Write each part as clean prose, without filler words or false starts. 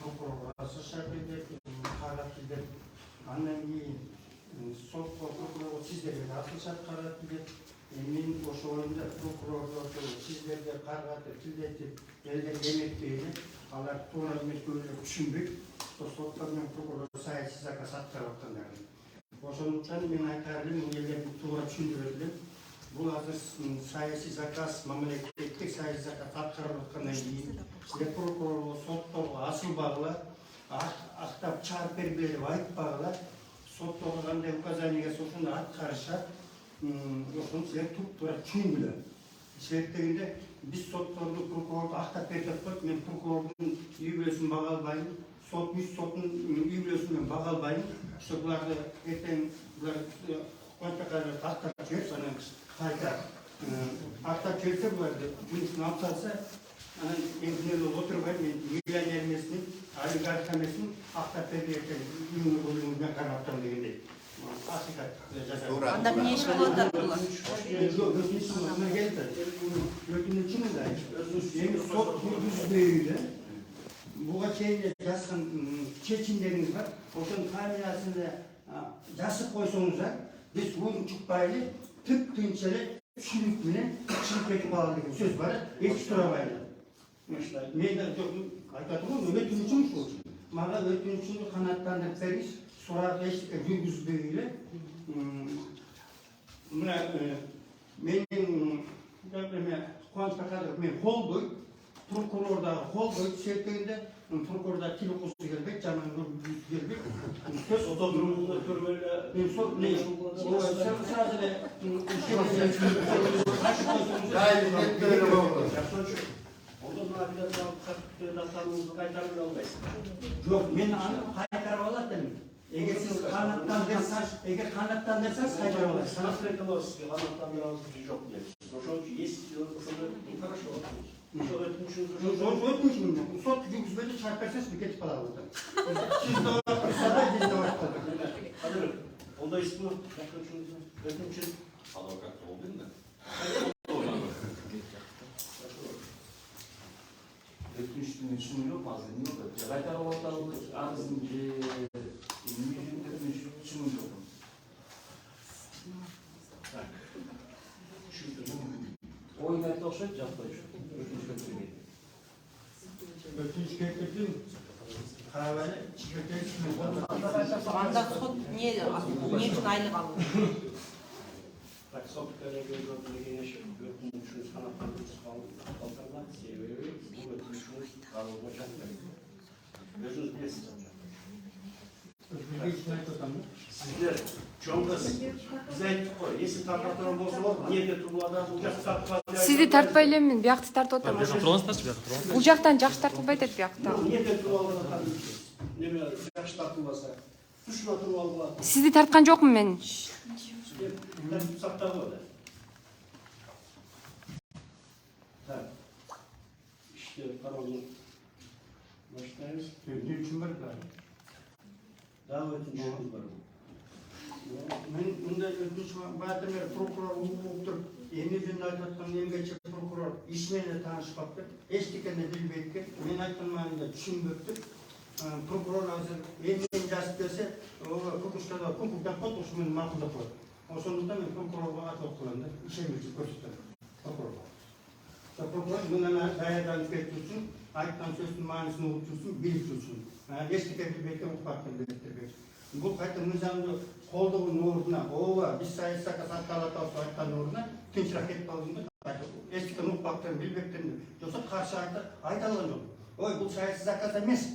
prokuror asılşart edip, karat edip, andan keyin sot prokuror sizlerge asılşart karat edip, men oşo oyunda prokuror sizlerge kargatып, тилдетип, элдерге эметпейли, алар туура эмес көбүрөөк түшүнбөйт, соттор менен прокурор саясий заказ аткарып аткандарын. Ошондуктан мен айтарым, элдерди туура түшүндүрө элем. Бул азыр саясий заказ, мамлекеттик саясий заказ аткарып аткандан кийин, силер прокурор сотторго асылбагыла, актап чыгарып бергиле деп айтпагыла, сотторго кандай указание ошону аткарышат, ошону силер туп-туура түшүнгүлө. Себеп дегенде биз сотторду прокурорду актап берип коет, мен прокурордун үй бүлөсүн бага албайм, соттун үй бүлөсүн бага албайм. Ошо буларды эртең булар контакаларды актап жиберсе, анан кайта актап жиберсе буларды жумушун алып салса, анан эмне отурбай мен миллионер эмесмин, олигарх эмесмин, актап берип үйүңө бөлүңүзгө карап атам дегендей. Анда эмне иш кылып атат булар? Сот жүргүзбөйүлө. Буга чейин жазган чечимдериңиз бар. Ошонун камерасында жазып койсоңуздар, биз уюн чыкпайлы, тып-тынч эле түшүнүк менен чыгып кетип калалы деген сөз бар. Эч турабайлы. Мен айтат элем, өтүнүчүм ушул. Мага өтүнүчүмдү канааттандырып бериңиз. Сурак жүргүзбөйүлө. Мына менин Кубаныч Бакадыров мен колдойт, прокурор дагы колдойт. Себебинде прокурорда тил окуусу келбейт, жаман көргүсү келбейт. Сөз отурумунда көргөлө мен сот не Жок, мен аны кайтарып алат элем. Эгер сиз канаттандырсаңыз кайтарып аласыз. Санатрекалар сизге канаттандырабыз жок дейсиз. Ошон үчүн есть ошондо хорошо. Өтүнүчүм, сот жүргүзбөйдү, чыгарып берсеңиз бир кетип калабыз. Сиз да барсаңыз, биз да барсак. Кадыр, ондай ишти өтүнчү адвокат болду да. Өтүнүчтүн ишин жок, азыр эмне болот? Кайтарып атабыз, арыздын түшүнүм жок. Oyun ayakta okşayıp yapmayış. Өтүнүч келтирдим. Карабайлы, чикеттерип Анда сот не үчүн айлык алуу? Так, собственно, кеңеш өтүнүчүн канаттандырып калган себеби бул өтүнүчүн каралууга жатпайт. Өзүңүз билесиз. Сиздер чоңгыз биз айттык го, если тартып турган болсо, эмне тургулада бул жакта Сизди тартпай элемин, биякты тартып атам. Бул жактан жакшы тартылбайт эт биякта. эмне тургулада неме жакшы тартылбаса, тушуна туруп алгыла. Сизди тарткан жокмун мен. Сактагыла да. Так. İşte kararını başlayız. Өтүнүчүм бар да. Daha ötünüşümüz var. Мен мындай өтүнүч баатыр менен прокурор угуп туруп, эмне жөнүндө айтып аткан эмгечи прокурор иш менен таанышпапты, эчтекени билбейт экен. Мен айткан маанында түшүнбөптүр. Прокурор азыр эмнени жазып берсе, кукуштада кукуктан кот ушу менен макулдап коет. Ошондуктан мен прокурорго атып кылам да, ишенимди көрсөтөм. Прокурорго. Прокурор мына даярданып кетүү үчүн, айткан сөздүн маанисин угуп жүрсүн, билип жүрсүн. Эчтеке билбейт экен, укпак билбейт. Бул кайта мыйзамды колдоонун ордуна, ооба биз саясий заказ аткарып атабыз айткан ордуна тынчыраак кетип калдым да. Эчтекен укпактан билбектен жоксо каршы айта алган жок. Ой, бул саясий заказ эмес.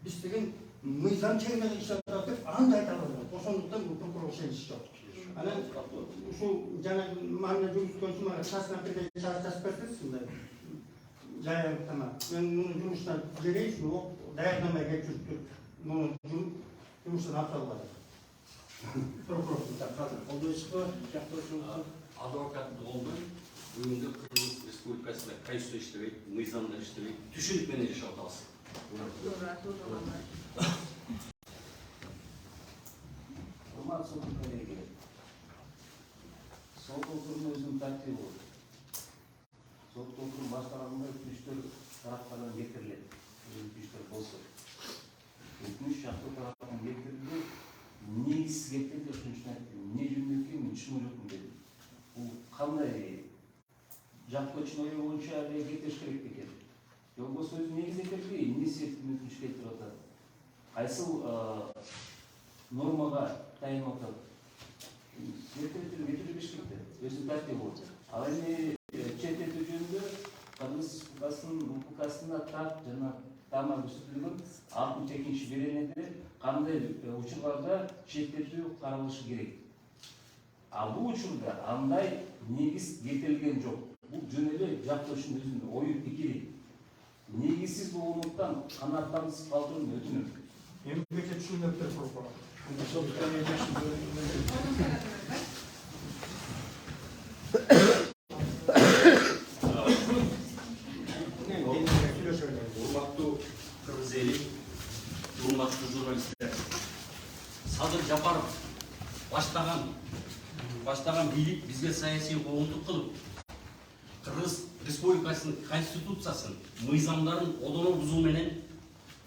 Биз деген мыйзам чегинде иштеп атабыз деп анда айта алган. Ошондуктан бул прокурор ишенич жок. Анан ушул жана мамиле жүргүзгөн үчүн часына бирдей жазып берсеңиз мындай жайылыктама. Мен муну жумуштан жиберейинчи, даярданмай келип жүрүптүр. Муну жумуштан алып салгыла. Прокурор Қазір қолдайсызға, жақтырушыңызға. Адвокат болмай, бүгінгі Қырғыз Республикасында қайсы иштебейт, мыйзамда иштебейт, түшүнүк менен жашап атабыз. Роман сотун келет. Сот отурумун өзүнүн тартиби болот. Сот отурум башталганда өтүнүчтөр тараптардан кетирилет. Өтүнүчтөр болсо. жактоочунун ою боюнча эле кетиш керек экен. Же болбосо өзү негиз этерби, эмне себептен өтүнүш келтирип атат? Кайсыл нормага таянып атат? Кетирип Бишкекте өзүнүн тартиби болот. Ал эми чет эл жөнүндө Кыргыз Республикасынын УКМКсында так жана тамыр көрсөтүлгөн 62-беренеде кандай учурларда шектетүү каралышы керек. Ал бул учурда андай негиз келтирилген жок. Бул жөн эле жактоочунун өзүнүн ою пикири. Негизсиз болгондуктан канааттансыз калтырууну өтүнөм. Мемлекет түшүнүктөр прокурор. Урматтуу кыргыз эли, урматтуу журналисттер. Садыр Жапаров баштаган бийлик бизге саясий коомдук кылып, Кыргыз Республикасынын конституциясын, мыйзамдарын одоно бузуу менен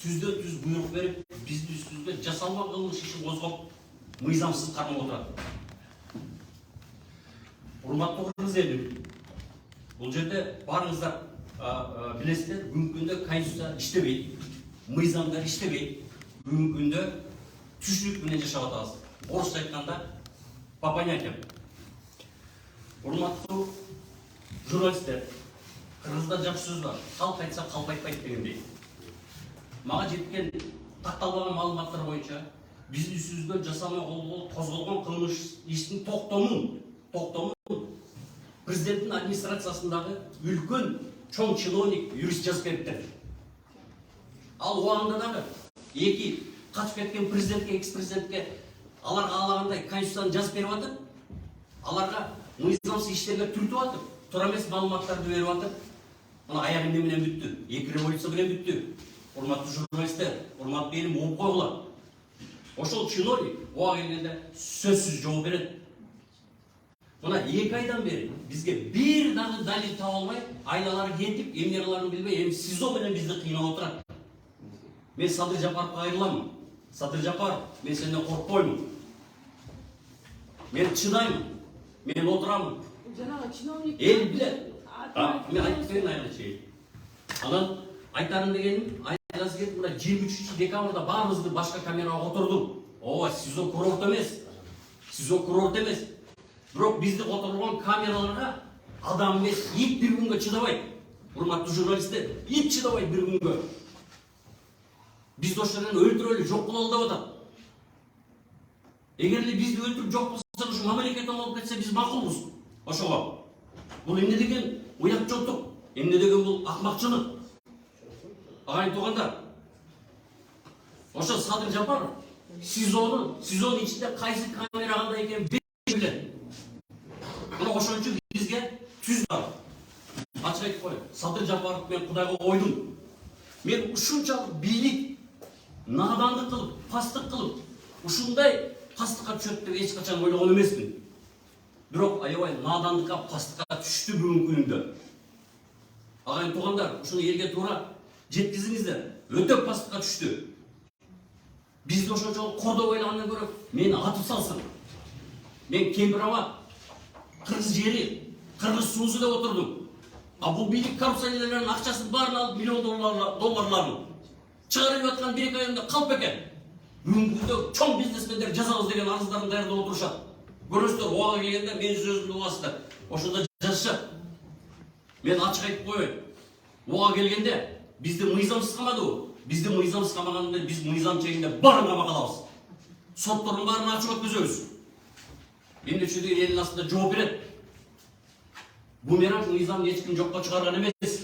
түздөн түз буйрук берип, биздин үстүбүзгө жасалма кылмыш ишин козгоп, мыйзамсыз кармап отурат. Урматтуу кыргыз эли, бул жерде баарыңыздар билесиздер, бүгүнкү күндө конституция иштебейт, мыйзамдар иштебейт. Бүгүнкү күндө түшүнүк менен жашап атабыз. Орусча айтканда по понятиям. Урматтуу журналисттер, кыргызда жакшы сөз бар. Калп айтса калп айтпайт дегендей. Мага жеткен такталбаган маалыматтар боюнча биздин үстүбүзгө жасалма козголгон кылмыш иштин токтомун президенттин администрациясындагы үлкөн чоң чиновник юрист жазып бериптир. Ал убагында дагы эки качып кеткен президентке, экс-президентке аларга каалагандай конституцияны жазып берип атып, аларга мыйзамсыз иштерге түртүп атып, туура эмес маалыматтарды берип атып, мына аяк эмне менен бүттү? Эки революция менен бүттү. Урматтуу журналисттер, урматтуу элим, угуп койгула. Ошол чиновник убага келгенде сөзсүз жооп берет. Мына 2 айдан бери бизге бир дагы далил таба албай, айлалары кетип, эмне кыларын билбей, эми СИЗО менен бизди кыйнап отурат. Мен Садыр Жапаровго кайрыламын. Садыр Жапаров, мен сенден коркпоймун. Мен чыдаймын. Мен отурамын. Жанагы чиновник Эл билет. Мен айтып берейин айга чейин. Анан айтарым дегеним, айласы кетип, мына 23 декабрда баарыбызды башка камерага отурдум. Ооба, СИЗО курорт эмес. СИЗО курорт эмес. Бирок бизди отурган камераларга адам эмес, ит бир күнгө чыдабайт. Урматтуу журналисттер, ит чыдабайт бир күнгө. Бизди ошолордон өлтүрөлү, жок кылалы деп атат. Эгер эле бизди өлтүрүп жок кылса, ушу мамлекет болуп кетсе биз макулбуз. Ошого. Бул эмне деген уяк жолтук? Эмне деген бул акмакчылык? Агайын туугандар. Ошо Садыр Жапаров СИЗОнун ичинде кайсы камера кандай экенин билет. Мына ошон үчүн бизге түз бар. Ачык айтып коеюн. Садыр Жапаров мен Кудайга койдум. Мен ушунчалык бийлик надандык кылып, пастык кылып, ушундай пастыкка түшөт деп эч качан ойлогон эмесмин. Бирок аябай надандыкка, пастыкка түштү бүгүнкү күндө. Агайын туугандар, ушуну элге туура жеткизиңиздер. Өтө пастыкка түштү. Бизди ошончолук кордоп ойлагандан көрө мени атып салсын. Мен Кемпир-Аба, кыргыз жери, кыргыз суусу деп отурдум. А бул бийлик коррупционерлердин акчасын баарын алып, миллион долларларын чыгарып аткан 1-2 айында калп экен. Бүгүнкү күндө чоң бизнесмендер жазабыз деген арыздарын даярдап отурушат. Көрөсүздөр, убага келгенде менин сөзүмдү угасыздар. Ошондо жазышат. Мен ачык айтып коеюн. Убага келгенде бизди мыйзамсыз камадыбы? Бизди мыйзамсыз камаганда биз мыйзам чегинде баарын камап калабыз. Соттордун баарын ачып өткөзөбүз. Эмнече деген элдин астында жооп берет. Бумеранг мыйзамды эч ким жокко чыгарган эмес.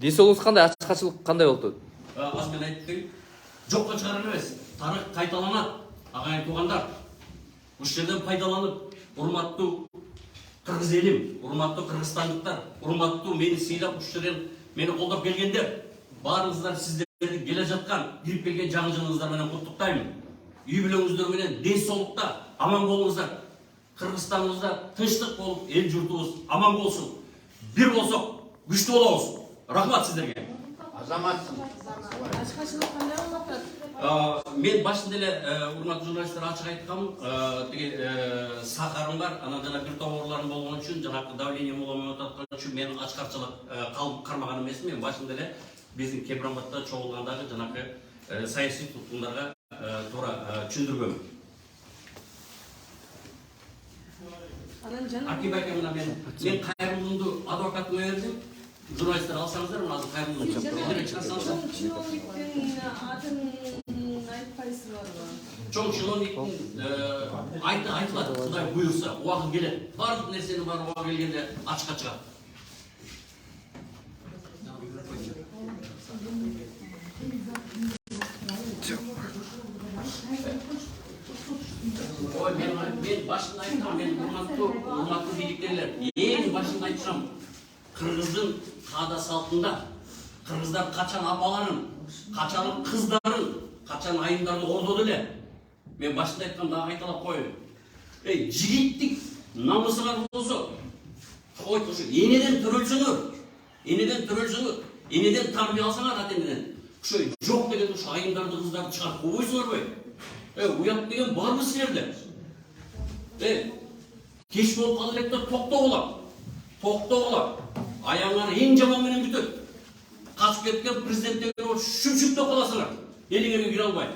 Десоңуз кандай ачкачылык кандай болду? Аз мен айтып коеюн. Жокко чыгарган эмес. Тарых кайталанат. Агайын туугандар. Ушул жерден пайдаланып, урматтуу кыргыз элим, урматтуу кыргызстандыктар, урматтуу мени сыйлап ушул жерден мени колдоп келгендер, баарыңыздар сиздерди келе жаткан, кирип келген жаңы жылыңыздар менен куттуктаймын. Үй бүлөңүздөр менен ден соолукта аман болуңуздар. Кыргызстаныбызда тынчтык болуп, эл журтубуз аман болсун. Бир болсок күчтүү болобуз. Рахмат сиздерге. Azamatsın. Мен башында эле урматтуу журналисттер ачык айткам, тиги сахарым бар, анан жана бир товарларым болгон үчүн, жанагы давление болмой аткан үчүн мен ачкарчылык калып кармаган эмесмин. Мен башында эле биздин Кембранбадта чогулгандагы жанагы саясий туткундарга туура түшүндүргөм. Аким байке мына мен Кайруллунду адвокатыма бердим. Журналисттер алсаңыздар, мына азыр Кайруллунду чыгарсаңыздар. Чоң чиновниктин айтылат, Кудай буюрса, убагы келет. Бардык нерсенин баары убагы келгенде ачыкка чыгат. Ой, мен башында айттым, мен урматтуу бийликтегилер, эң башында айтсам, Кыргыздын каада салтында кыргыздар качан апаларын, качан кыздарын, качан айымдарды ордоду эле. Мен башында айткам, дагы кайталап коеюн. Жигиттик намысыңар болсо, койт ушу энеден төрөлсөңөр, энеден тарбия алсаңар ата-энеден. Ушу жок деген ушу айымдарды, кыздарды чыгарып койбойсуңарбы? Уят деген барбы силерде? Кеч болуп калды элек токтогула. Аяңар эң жаман менен бүтөт. Качып кеткен президенттер шүмшүктөп каласыңар. Элиңерге кире албай.